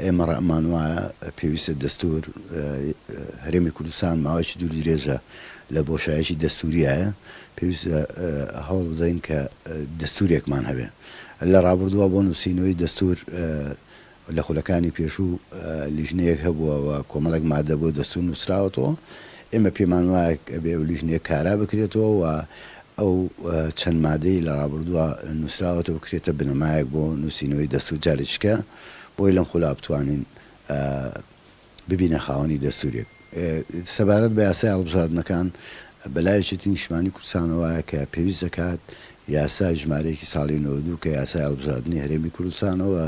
ئێمە ڕەمان وایە پێویستە دەستور هەرێمی کوردستان ماوەیەکی دوور درێژە لە بۆشایەکی دەستوریایە پێویستە هەوڵ بدەین کە دەستورێکمان هەبێ لە ڕابردووە بۆ نووسینەوەی دەستور لە خولەکانی پێشوو لیژنەیەک هەبووەوە کۆمەڵێک مادە بۆ دەستور نووسراوەتەوە ئێمە پێمان وایە بێ لیژنەیە کارا بکرێتەوە و ئەو چەند مادەی لە ڕابردووە نووسراوەتەوە بکرێتە بنەمایەک بۆ نووسینەوەی دەستور جارێککە بۆی لەم خولا بتوانین ببینە خاوەنی دەستورێک سەبارەت بە یاسای هەڵبژاردنەکان بەلایەکی نیشتمانی کوردستانەوەیە کە پێویست دەکات یاسا ژمارەیەکی ساڵی 92 کە یاسای هەڵبژاردننی هەرێمی کوردستانەوە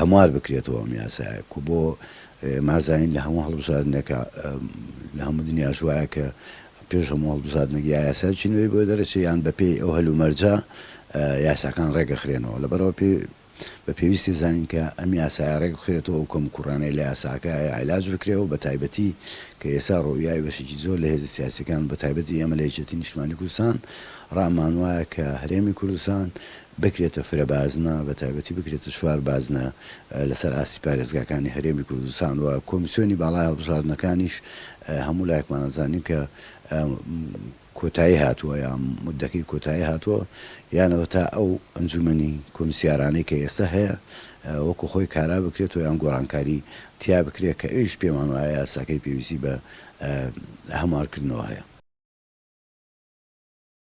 هەموار بکرێتەوە ئەم یاسایە و بۆ مازین لە هەموو هەڵبژاردنەکە لە هەموو دنیا ژوایە کە پێش هەموو هەڵبژاردنەکە یاسا چینەوەی بۆ دەرەچێت یان بەپێی ئەو هەلومەرجە یاساکان ڕێگەخرێنەوە لەبەرەوە بە پێویستی زانین کە ئەم یاسای ڕێک بخرێتەوە و کەم کوڕانەی لە یاساکە عیلاج بکرێەوە بە تایبەتی کە ئێستا ڕۆیای بەشێکی زۆر لە هێزە سیاسەکان بە تایبەتی ئێمە لە یەکێتی نیشتمانی کوردستان ڕامان وایە کە هەرێمی کوردستان بکرێتە فرەبازنە بە تایبەتی بکرێتە شوار بازنە لەسەر ئاستی پارێزگاکانی هەرێمی کوردستان و کۆمیسیۆنی باڵای هەڵبژاردنەکانیش هەموو لایەکمان ئەزانین کە کۆتایی هاتووە یان مدەکەی کۆتایی هاتووە یانەوە تا ئەو ئەنجومەنی کۆمیسیارانەی کە ئێستا هەیە وەکو خۆی کارا بکرێتەوە یان گۆڕانکاری تیا بکرێت کە ئەویش پێمان وایە یاساکەی پێویستی بە هەموارکردنەوە هەیە.